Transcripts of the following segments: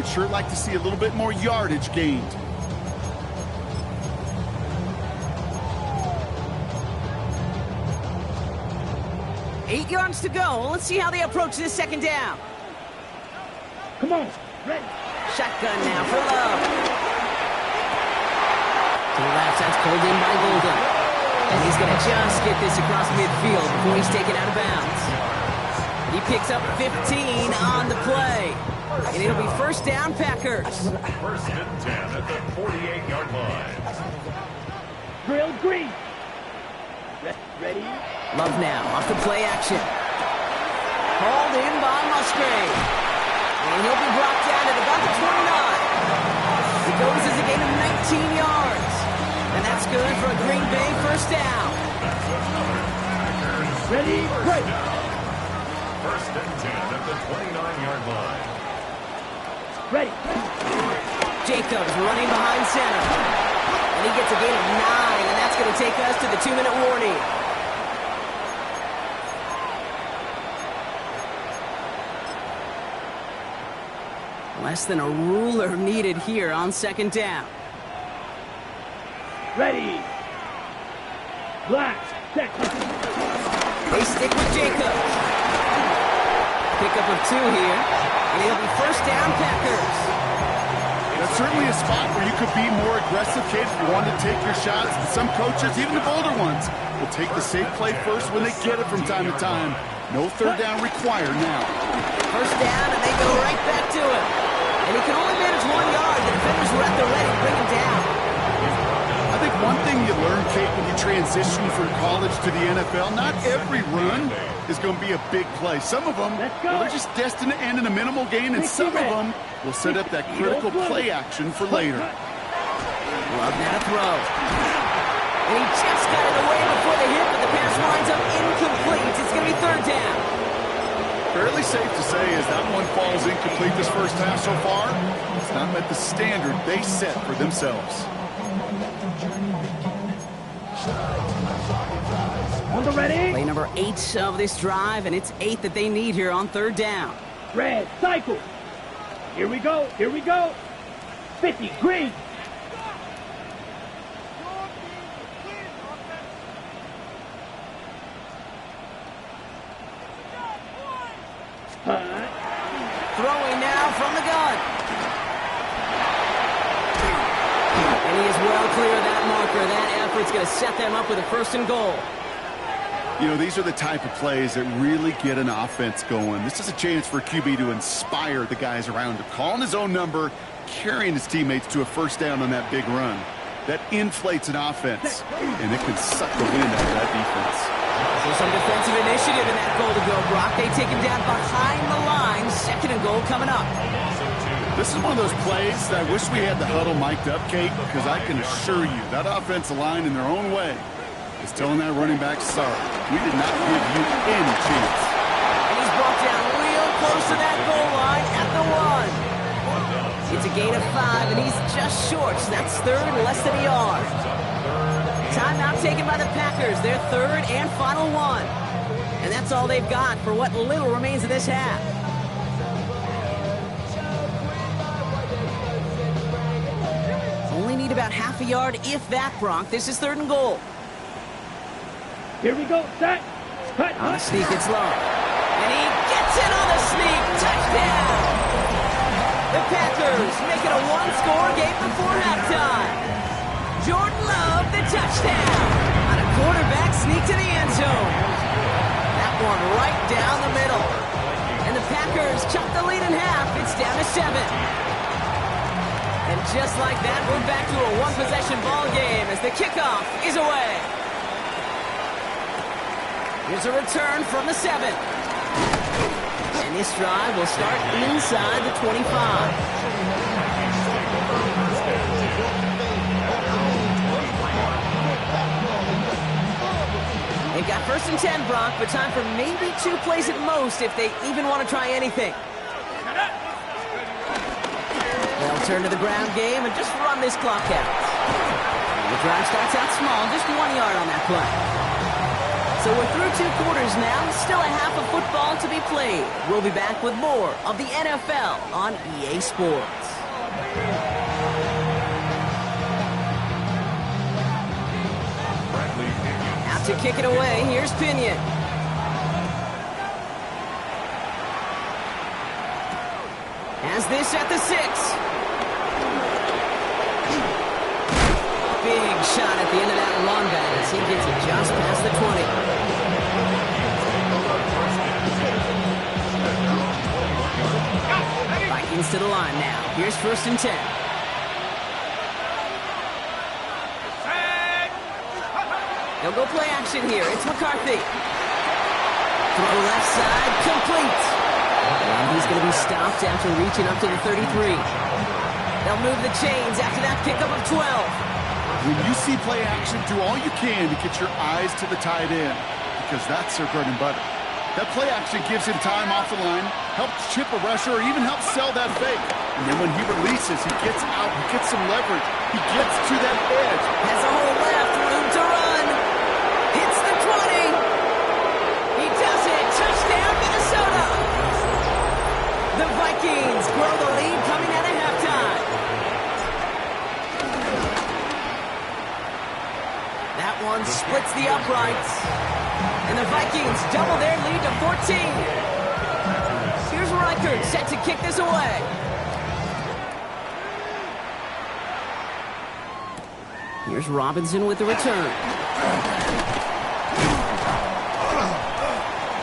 We'd sure like to see a little bit more yardage gained. Eight yards to go. Let's see how they approach this second down. Come on, ready. Shotgun now for Love. To the left, that's pulled in by Golden. And he's going to just get this across midfield before he's taken out of bounds. He picks up 15 on the play. And it'll be first down, Packers. First and 10 at the 48-yard line. Drill green. Ready? Love now, off the play action. Hauled in by Musgrave. And he'll be brought down at about the 29. It goes as a gain of 19 yards. And that's good for a Green Bay first down. Ready, break. First and 10 at the 29-yard line. Ready. Jacobs running behind center. And he gets a gain of 9, and that's going to take us to the 2-minute warning. Less than a ruler needed here on second down. Ready. Blast. Set. They stick with Jacobs. Pickup of 2 here. And it'll be first down, Packers. That's certainly a spot where you could be more aggressive, Kate, if you want to take your shots. And some coaches, even the bolder ones, will take the safe play first when they get it from time to time. No third down required now. First down, and they go right back to it. And he can only manage 1 yard. The defenders were at the ready to bring him down. I think one thing you learn, Kate, when you transition from college to the NFL, not every run is going to be a big play. Some of them, well, they're just destined to end in a minimal gain, and some of them will set up that critical play action for later. Love now to throw. And he just got it away before the hit, but the pass winds up incomplete. It's going to be third down. Fairly safe to say as that one falls incomplete this first half so far, it's not met the standard they set for themselves. On the ready. Play number 8 of this drive, and it's 8 that they need here on third down. Red. Cycle. Here we go. Here we go. 50. Green. Throwing now from the gun. And he is well clear of that marker. That effort's going to set them up with a first and goal. You know, these are the type of plays that really get an offense going. This is a chance for QB to inspire the guys around him. Calling his own number, carrying his teammates to a first down on that big run. That inflates an offense, and it can suck the wind out of that defense. So some defensive initiative in that goal to go, Brock. They take him down behind the line. Second and goal coming up. This is one of those plays that I wish we had the huddle mic'd up, Kate, because I can assure you that offensive line in their own way is telling that running back, sorry, we did not give you any chance. And he's brought down real close to that goal line at the 1. It's a gain of 5, and he's just short. So that's third, less than a yard. Timeout taken by the Packers, their third and final 1. And that's all they've got for what little remains of this half. Only need about half a yard, if that, Brock. This is third and goal. Here we go. Set. Cut. On the sneak, it's low. And he gets it on the sneak. Touchdown! The Packers make it a one-score game before halftime. Jordan Love, the touchdown. On a quarterback sneak to the end zone. That one right down the middle. And the Packers chop the lead in half. It's down to 7. And just like that, we're back to a one-possession ball game as the kickoff is away. Here's a return from the 7. And this drive will start inside the 25. They've got first and 10, Brock, but time for maybe 2 plays at most if they even want to try anything. They'll turn to the ground game and just run this clock out. The drive starts out small, just 1 yard on that play. So we're through 2 quarters now, still a half of football to be played. We'll be back with more of the NFL on EA Sports. Out to kick it away, here's Pinion. Has this at the 6. Big shot at the end of that run back as he gets it just past the 20. Vikings to the line now. Here's 1st and 10. They'll go play action here. It's McCarthy. Throw left side, complete. And he's going to be stopped after reaching up to the 33. They'll move the chains after that pickup of 12. When you see play action, do all you can to get your eyes to the tight end, because that's their bread and butter. That play action gives him time off the line, helps chip a rusher, or even helps sell that fake. And then when he releases, he gets out, he gets some leverage, he gets to that edge. Has a whole left, room to run. Hits the 20. He does it. Touchdown, Minnesota. The Vikings grow the lead coming out of halftime. That one splits the uprights. And the Vikings double their lead to 14. Here's Reichert set to kick this away. Here's Robinson with the return.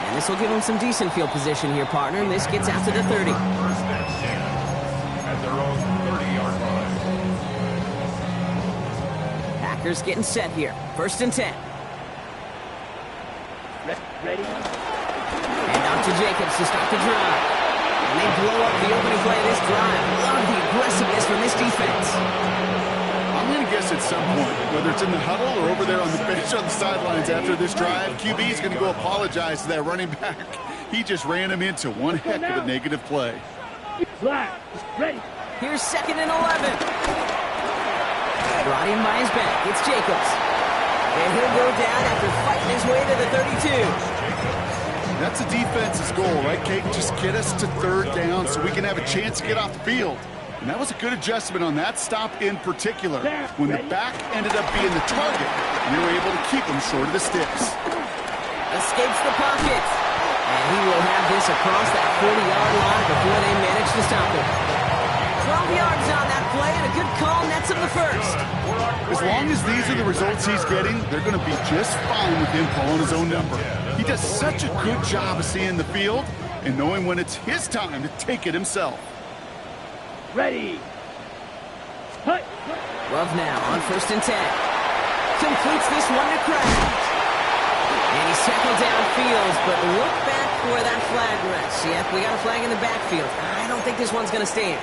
And this will give him some decent field position here, partner. And this gets out to the 30. 1st and 10 at their own 30-yard line. Packers getting set here. 1st and 10. Ready? And out to Jacobs to start the drive. And they blow up the opening play of this drive. Love the aggressiveness from this defense. I'm going to guess at some point, whether it's in the huddle or over there on the bench on the sidelines after this drive, QB is going to go apologize to that running back. He just ran him into one heck of a negative play. Flat. Ready. Here's 2nd and 11. Brought in by his back. It's Jacobs. And he'll go down after fighting his way to the 32. That's the defense's goal, right, Kate? Just get us to 3rd down so we can have a chance to get off the field. And that was a good adjustment on that stop in particular. When the back ended up being the target, we were able to keep him short of the sticks. Escapes the pocket. And he will have this across that 40-yard line before they manage to stop him. 12 yards on that play, and a good call nets him the 1st. As long as these are the results he's getting, they're going to be just fine with him calling his own number. He does such a good job of seeing the field and knowing when it's his time to take it himself. Ready. Hut. Love now on 1st and 10. Completes this one to Kraft. And he's tackled downfield, but look back where that flag rests. Yep, we got a flag in the backfield. I don't think this one's going to stand.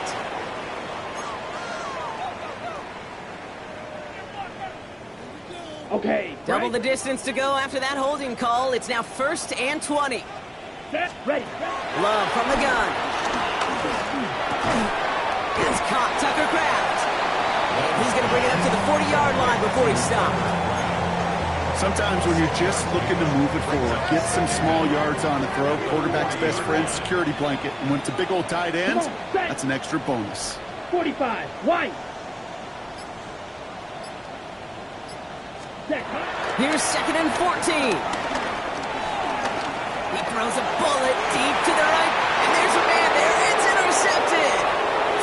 Okay. Double right. the distance to go after that holding call. It's now 1st and 20. Set. Ready. Love from the gun. It's caught Tucker Kraft. And he's going to bring it up to the 40-yard line before he stops. Sometimes when you're just looking to move it forward, get some small yards on the throw, quarterback's best friend, security blanket. And when it's a big old tight end, that's an extra bonus. 45. White. Set. Here's 2nd and 14. He throws a bullet deep to the right. And there's a man there. It's intercepted.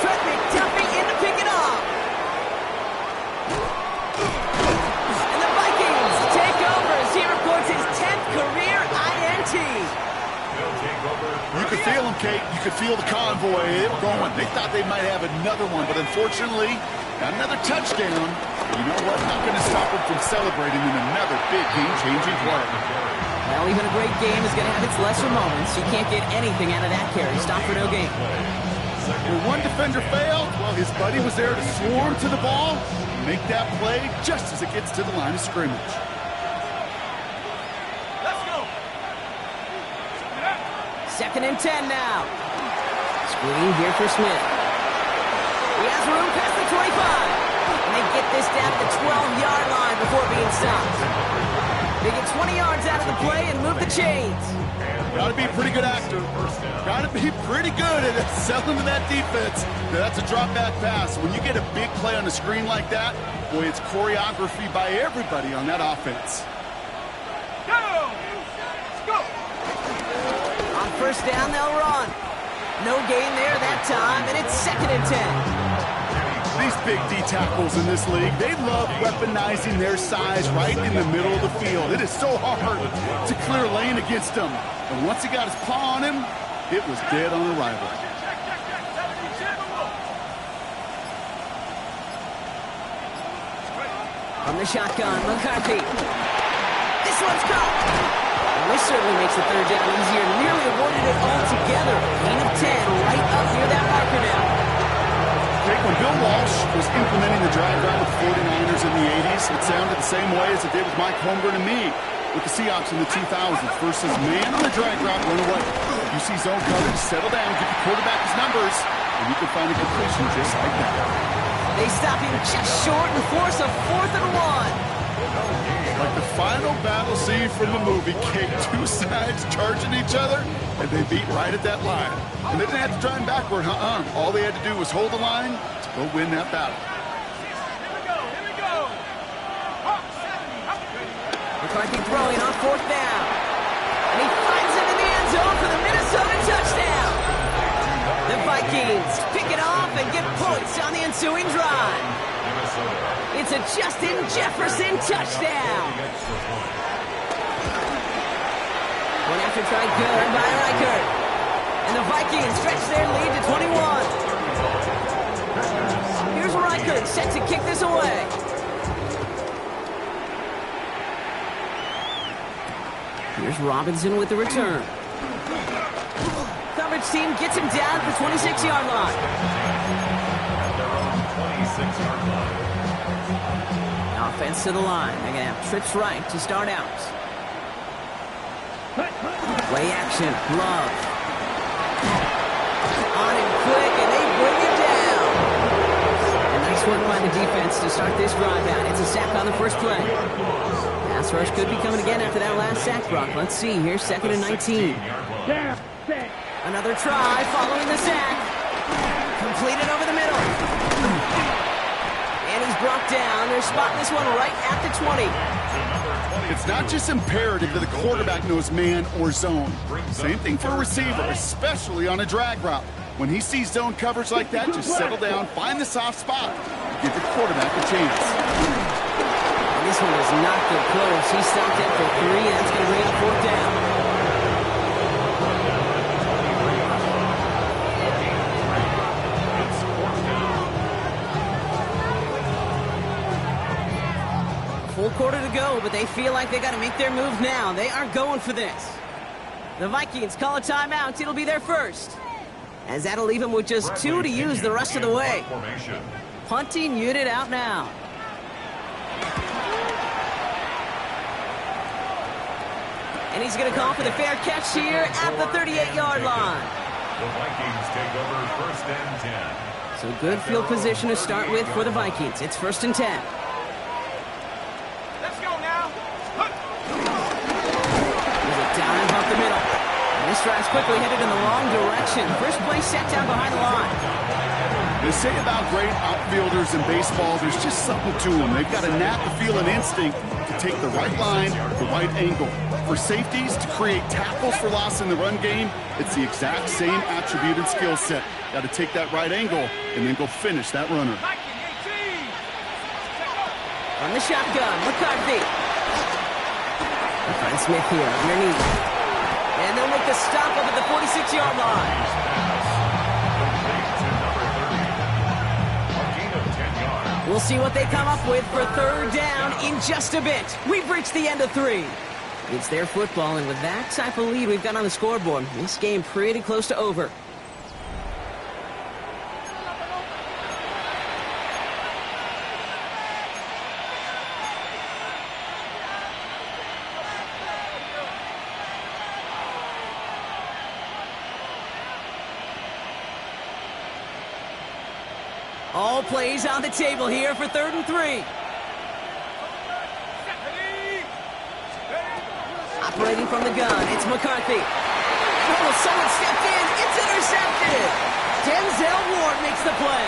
Trent McDuffie in to pick it off. And the Vikings take over as he records his 10th career INT. You could feel them, Kate. You could feel the convoy. They were going. They thought they might have another one, but unfortunately, another touchdown. You know what? Not going to stop them from celebrating in another big game-changing play. Well, even a great game is going to have its lesser moments. You can't get anything out of that carry. Stop for no gain. When one defender failed, well, his buddy was there to swarm to the ball, make that play just as it gets to the line of scrimmage. Let's go. 2nd and 10 now. Screen here for Smith. He has room past the 25. And they get this down to the 12-yard line before being stopped. They get 20 yards out of the play and move the chains. Got to be a pretty good actor. Got to be pretty good at selling to that defense. Now, that's a drop back pass. When you get a big play on the screen like that, boy, it's choreography by everybody on that offense. Go! On first down, they'll run. No gain there that time, and it's 2nd and 10. These big D tackles in this league, they love weaponizing their size right in the middle of the field. It is so hard to clear lane against them. And once he got his paw on him, it was dead on arrival. From the shotgun, McCarthy. This one's caught. Well, this certainly makes the 3rd down easier. Nearly avoided it altogether. Gain of 10 right up near that marker now. When Bill Walsh was implementing the drag route with the 49ers in the 80s, it sounded the same way as it did with Mike Holmgren and me with the Seahawks in the 2000s. Versus man on the drag route, run away. You see zone coverage, settle down, give the quarterback his numbers, and you can find a completion just like that. They stop him just short and force a 4th and 1. Like the final battle scene from the movie, Kate, 2 sides charging each other, and they beat right at that line. And they didn't have to drive backward, All they had to do was hold the line to go win that battle. Here we go! McCarthy throwing on 4th down. And he finds it in the end zone for the Minnesota touchdown. The Vikings pick it off and get points on the ensuing drive. It's a Justin Jefferson touchdown. One after try good by Reichert. And the Vikings stretch their lead to 21. Here's Reichert set to kick this away. Here's Robinson with the return. Coverage team gets him down at the 26-yard line. Offense to the line. They're going to have trips right to start out. Play action. Love. On him quick, and they bring him down. A nice work by the defense to start this drive out. It's a sack on the first play. Pass rush could be coming again after that last sack, Brock. Let's see. Here's 2nd and 19. Another try following the sack. Completed over the middle. And he's brought down. They're spotting this one right at the 20. It's not just imperative that the quarterback knows man or zone. Same thing for a receiver, especially on a drag route. When he sees zone coverage like that, just settle down, find the soft spot, give the quarterback a chance. This one was not good close. He stopped in for 3, and that's going to bring up 4th down. Full quarter to go, but they feel like they got to make their move now. They are going for this. The Vikings call a timeout. It'll be their first. As that'll leave them with just 2 to use the rest of the way. Punting unit out now. And he's going to call for the fair catch here at the 38-yard line. The Vikings take over 1st and 10. So good field position to start with for the Vikings. It's 1st and 10. Let's go now. There's a dive up the middle. And this drive's quickly headed in the wrong direction. First play set down behind the line. They say about great outfielders in baseball, there's just something to them. They've got a knack, a feel, and instinct to take the right line, the right angle. For safeties, to create tackles for loss in the run game, it's the exact same attribute and skill set. Got to take that right angle and then go finish that runner. On the shotgun, McCarthy. Find Smith here underneath. And they'll make the stop up at the 46-yard line. We'll see what they come up with for 3rd down in just a bit. We've reached the end of 3. It's their football, and with that type of lead we've got on the scoreboard, this game pretty close to over. All plays on the table here for 3rd and 3. Operating from the gun, it's McCarthy. Oh, someone stepped in. It's intercepted. Denzel Ward makes the play.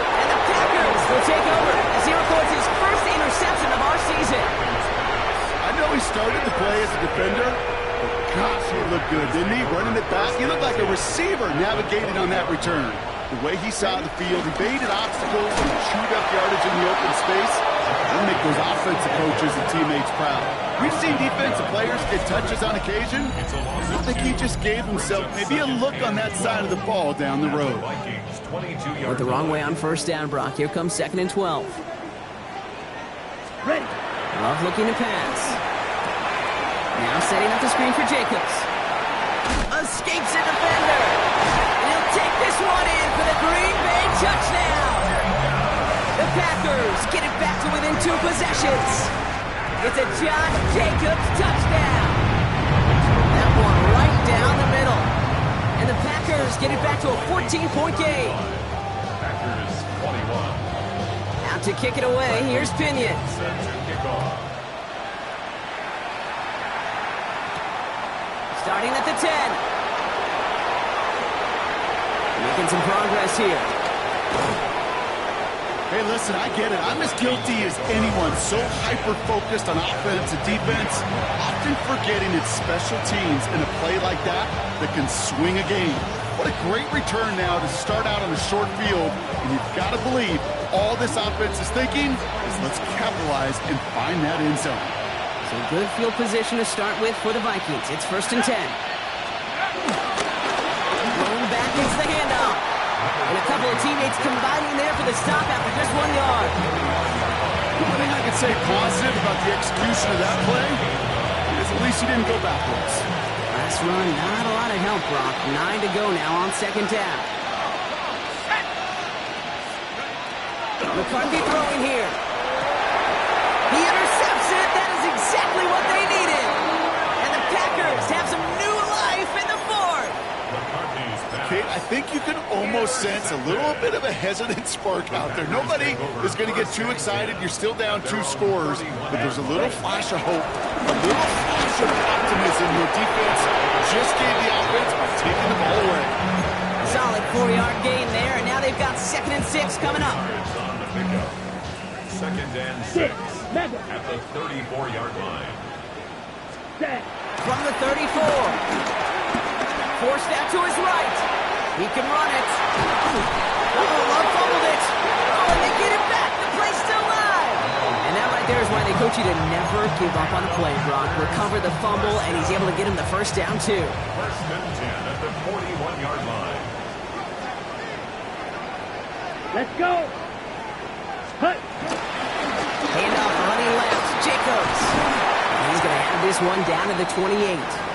And the Packers will take over as he records his first interception of our season. I know he started the play as a defender, but gosh, he looked good, didn't he? Running it back, he looked like a receiver navigating on that return. The way he saw the field, he baited obstacles and chewed up yardage in the open space. That'll make those offensive coaches and teammates proud. We've seen defensive players get touches on occasion. I think he just gave himself maybe a look on that side of the ball down the road. Went the wrong way on first down, Brock. Here comes 2nd and 12. Ready. Love looking to pass. Now setting up the screen for Jacobs. Escapes a defender. And he'll take this one in for the Green Bay touchdown. The Packers get it back to within 2 possessions. It's a Josh Jacobs touchdown. That one right down the middle. And the Packers get it back to a 14-point game. Packers 21. Out to kick it away, here's Pinion. Set to kick off. Starting at the 10. Making some progress here. Hey, listen, I get it. I'm as guilty as anyone. So hyper-focused on offense and defense, often forgetting it's special teams in a play like that can swing a game. What a great return now to start out on a short field, and you've got to believe all this offense is thinking is let's capitalize and find that end zone. So good field position to start with for the Vikings. It's 1st and 10. Rolling back is the handoff. And a couple of teammates combining there for the stop after just 1 yard. One thing I could say positive about the execution of that play is at least he didn't go backwards. Last run, not a lot of help, Brock. 9 to go now on 2nd down. McCarthy throwing here. He intercepts it. That is exactly what they needed. And the Packers have some new life in the 4th. Okay, I think you can almost sense a little bit of a hesitant spark out there. Nobody is going to get too excited. You're still down 2 scores, but there's a little flash of hope, a little flash of optimism. Your defense just gave the offense by taking the ball away. Solid 4-yard gain there, and now they've got 2nd and 6 coming up. On the pickup. 2nd and 6 at the 34-yard line. Set. From the 34. Forced out to his right. He can run it. Oh, Love fumbled it. Oh, and they get it back. The play's still live. And that right there is why they coach you to never give up on a play, Brock. Recover the fumble, and he's able to get him the first down, too. 1st and 10 at the 41-yard line. Let's go. Hut. Handoff running left. Jacobs. And he's going to have this one down to the 28.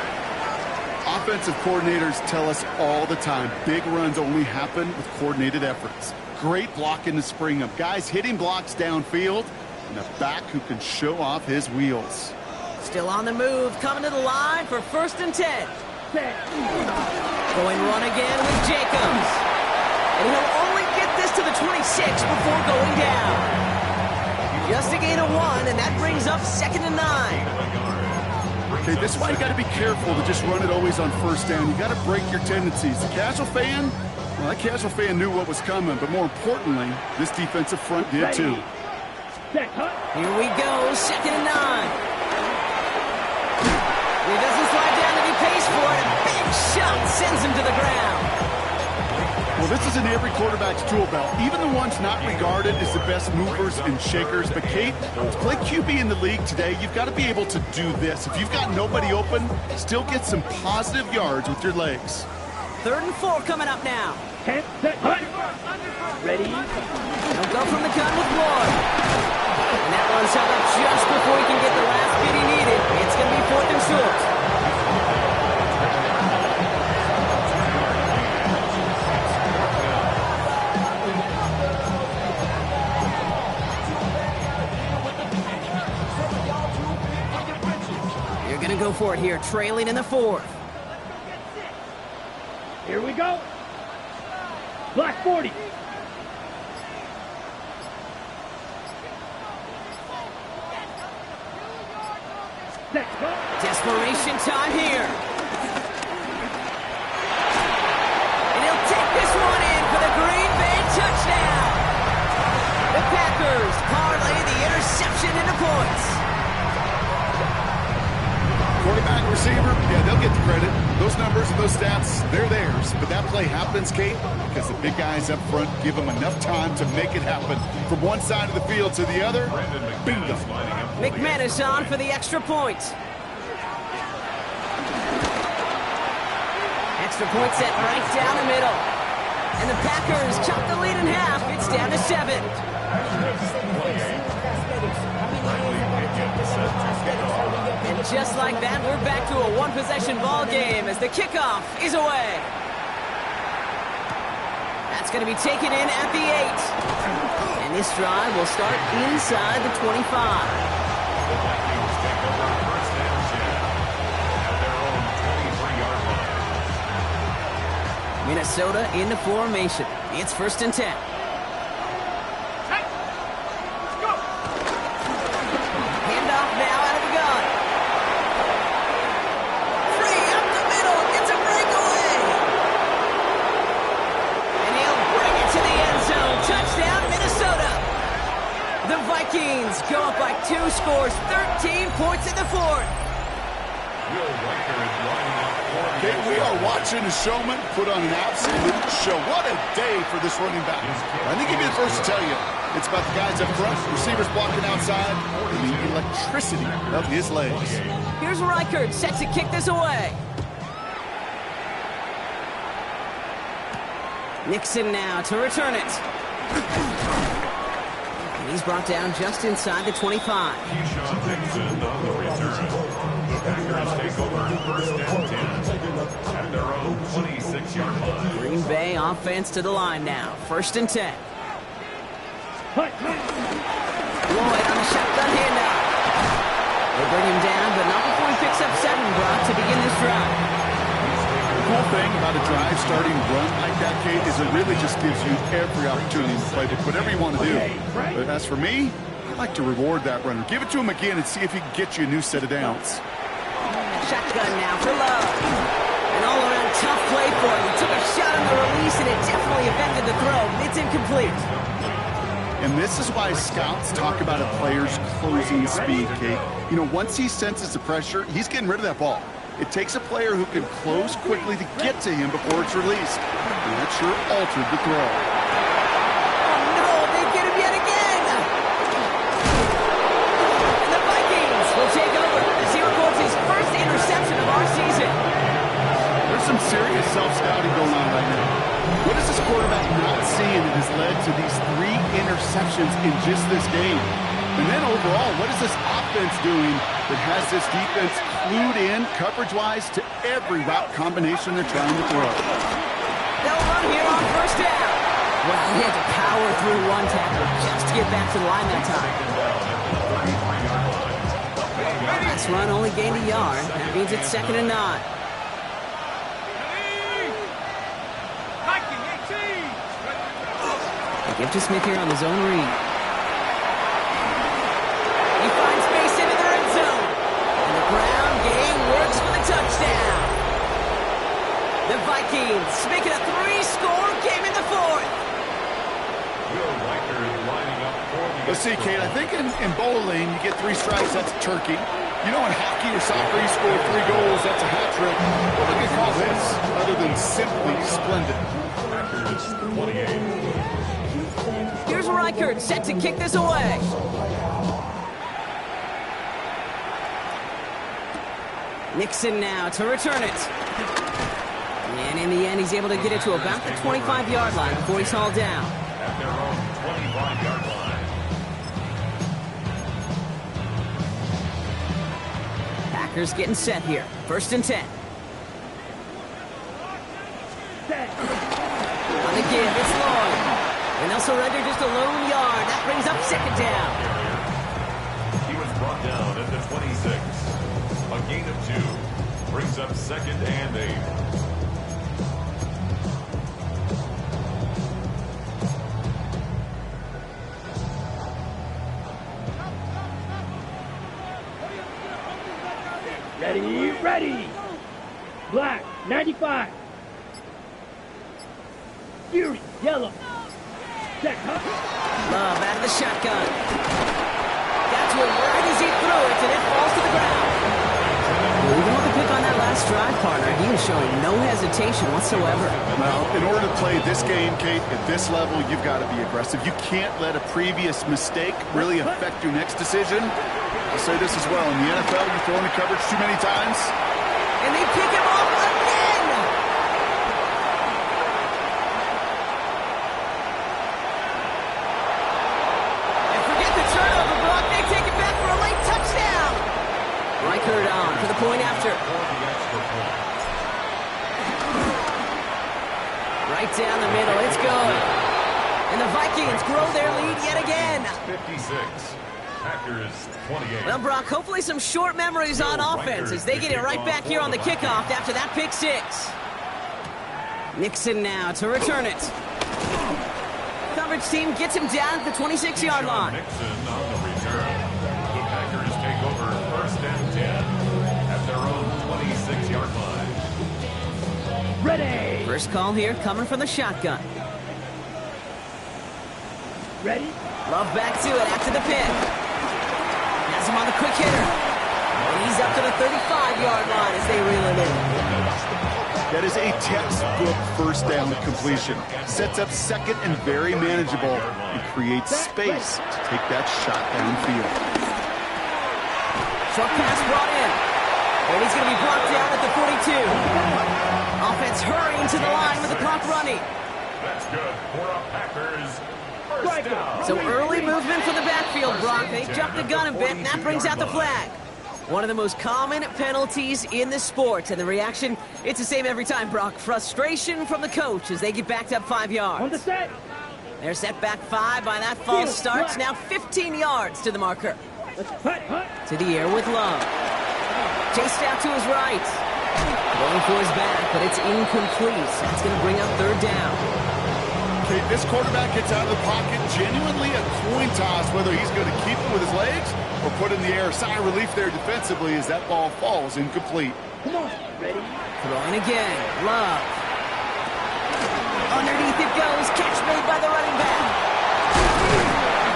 Offensive coordinators tell us all the time, big runs only happen with coordinated efforts. Great blocking to spring up. Guys hitting blocks downfield, and a back who can show off his wheels. Still on the move, coming to the line for 1st and 10. Set. Going run again with Jacobs. And he'll only get this to the 26 before going down. Just a gain of 1, and that brings up 2nd and 9. Okay, this is why you got to be careful to just run it always on 1st down. You got to break your tendencies. The casual fan, well, that casual fan knew what was coming, but more importantly, this defensive front did too. Set. Hut. Here we go, 2nd and 9. He doesn't slide down and he pays for it. A big shot sends him to the ground. Well, this is in every quarterback's tool belt, even the ones not regarded as the best movers and shakers. But, Kate, to play QB in the league today, you've got to be able to do this. If you've got nobody open, still get some positive yards with your legs. 3rd and 4 coming up now. 10. Set. Hut. Ready. He'll go from the gun with Ward. And that one's held up just before he can get the last bit he needed. It's going to be 4th and short. Going to go for it here, trailing in the 4th. Here we go. Black 40. Set, go. Desperation time here. And he'll take this one in for the Green Bay touchdown. The Packers parlay the interception into points. Quarterback, receiver, yeah, they'll get the credit. Those numbers and those stats, they're theirs. But that play happens, Kate, because the big guys up front give them enough time to make it happen. From one side of the field to the other, bingo. McManus on for the extra point. Extra point set right down the middle. And the Packers chop the lead in half. It's down to 7. And just like that, we're back to a one-possession ball game as the kickoff is away. That's going to be taken in at the 8. And this drive will start inside the 25. The Vikings take over first down, Chad, at their own 23-yard line. Minnesota in the formation. It's 1st and 10. Handoff now out of the gun. Free up the middle. Gets a breakaway. And he'll bring it to the end zone. Touchdown, Minnesota. The Vikings go up by 2 scores. 13 points in the 4th. Will Riker is lining up for the Okay, we are watching a showman put on an absolute show. What a day for this running back. I think he'd be the first to tell you. It's about the guys up front, receivers blocking outside, and the electricity of his legs. Here's Reichert set to kick this away. Nixon now to return it. And he's brought down just inside the 25. Keyshawn Nixon on the return. The Packers take over first and 10 at their own 26-yard line. Green Bay offense to the line now. 1st and 10. Lloyd on the shotgun handoff. They bring him down, but not before he picks up 7, Brock, to begin this drive. The cool thing about a drive starting run like that, Kate, is it really just gives you every opportunity to play whatever you want to do. But as for me, I like to reward that runner. Give it to him again and see if he can get you a new set of downs. Shotgun now for Love. An all-around tough play for him. He took a shot on the release, and it definitely affected the throw. It's incomplete. And this is why scouts talk about a player's closing speed, Kate. You know, once he senses the pressure, he's getting rid of that ball. It takes a player who can close quickly to get to him before it's released. And that sure altered the throw. Oh, no, they get him yet again. And the Vikings will take over as he records his first interception of our season. There's some serious self-scouting going on right now. What is this quarterback not seeing that has led to these 3 interceptions in just this game? And then overall, what is this offense doing that has this defense clued in, coverage-wise, to every route combination they're trying to throw? They'll run here on 1st down. Well, he had to power through 1 tackle just to get back to the line that time. Last run only gained a yard. That means it's 2nd and 9. They give to Smith here on his own read. He finds space into the red zone. And the ground game works for the touchdown. The Vikings make it a 3-score game in the 4th. Will Riker is lining up for the Let's see, Kate, I think in bowling, you get 3 strikes, that's a turkey. You know, in hockey or soccer, you score 3 goals, that's a hat trick. What do you call this other than simply splendid? Packers 28. Here's Reichert set to kick this away. Nixon now to return it. And in the end, he's able to get it to about the 25-yard line before he's hauled down. At their own 25-yard line. Packers getting set here. 1st and 10. On the give, it's Lloyd. And they'll surrender just a lone yard. That brings up 2nd down. He was brought down at the 26. A gain of 2 brings up 2nd and 8. Ready, ready. Black, 95. Fury, yellow. Check, huh? Love out of the shotgun. That's where right as he threw it, and it falls to the ground. Well, even with the pick on that last drive, partner, he was showing no hesitation whatsoever. Well, in order to play this game, Kate, at this level, you've got to be aggressive. You can't let a previous mistake really affect your next decision. I'll say this as well. In the NFL, you throw into coverage too many times. And they pick him off again! And forget the turnover, Brock. They take it back for a late touchdown. Reichert on for the point after. Right down the middle. It's good. And the Vikings grow their lead yet again. 56. Packers 28. Well, Brock, hopefully some short memories on offense as they get it right back here on the kickoff after that pick six. Nixon now to return it. Coverage team gets him down at the 26-yard line. Nixon on the return. The Packers take over 1st and 10 at their own 26-yard line. Ready. First call here coming from the shotgun. Ready. Love back to it after the pick. Has him on the quick hitter. And he's up to the 35-yard line as they reel it in. That is a textbook first down completion. Sets up second and very manageable and creates space to take that shot downfield. Short pass brought in. And he's going to be brought down at the 42. Offense hurrying to the line with the clock running. That's good for a Packers first down. So early movement from the backfield, Brock. They jumped the gun a bit, and that brings out the flag. One of the most common penalties in the sport, and the reaction, it's the same every time, Brock. Frustration from the coach as they get backed up 5 yards. On the set. They're set back 5 by that false start. Now 15 yards to the marker. Hut. To the air with Love. Chased out to his right. Going for his back, but it's incomplete. That's going to bring up 3rd down. Okay, this quarterback gets out of the pocket, genuinely a coin toss whether he's going to keep it with his legs or put in the air. Sigh of relief there defensively as that ball falls incomplete. Come on. Ready. Throwing again. Love. Underneath it goes. Catch made by the running back.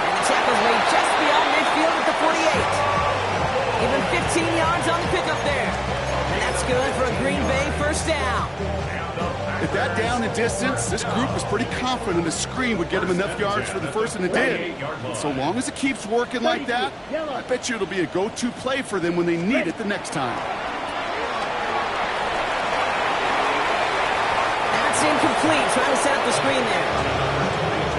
And the tackle's made just beyond midfield at the 48. Even 15 yards on the pickup there. And that's good for a Green Bay first down. At that down and distance, this group was pretty confident the screen would get him enough yards for the first, and it did. And so long as it keeps working like that, I bet you it'll be a go-to play for them when they need it the next time. That's incomplete. Trying to set up the screen there.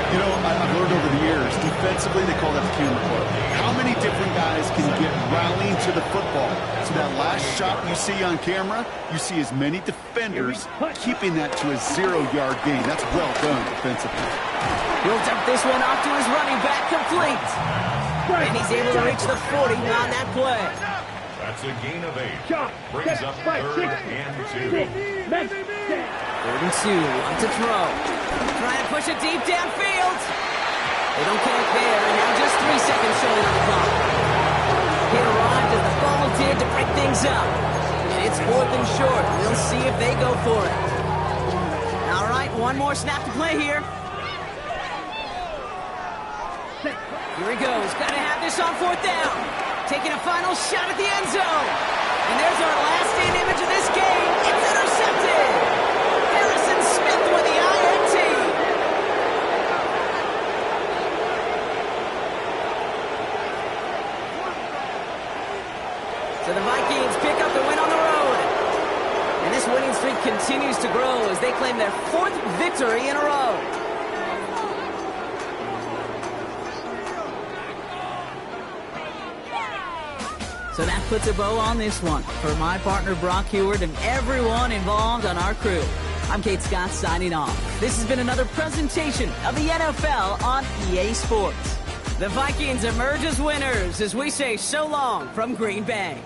You know, I've learned over the years, defensively, they call that the camera club. How many different guys can get rallying to the football? So that last shot you see on camera, you see as many defenders keeping that to a 0-yard gain. That's well done defensively. He'll dump this one off to his running back, complete. And he's able to reach the 40 on that play. That's a gain of 8. Shot. Brings up 3rd and 2. 3rd and 2, on to throw. Trying to push it deep downfield. They don't connect there, and now just 3 seconds showing on the clock. He arrived as the ball did to break things up. And it's 4th and short. We'll see if they go for it. All right, one more snap to play here. Here he goes. Got to have this on 4th down. Taking a final shot at the end zone. And there's our last in image of this game. It's intercepted. Harrison Smith with the INT. So the Vikings pick up the win on the road. And this winning streak continues to grow as they claim their 4th victory in a row. So that puts a bow on this one. For my partner Brock Huard and everyone involved on our crew, I'm Kate Scott signing off. This has been another presentation of the NFL on EA Sports. The Vikings emerge as winners as we say so long from Green Bay.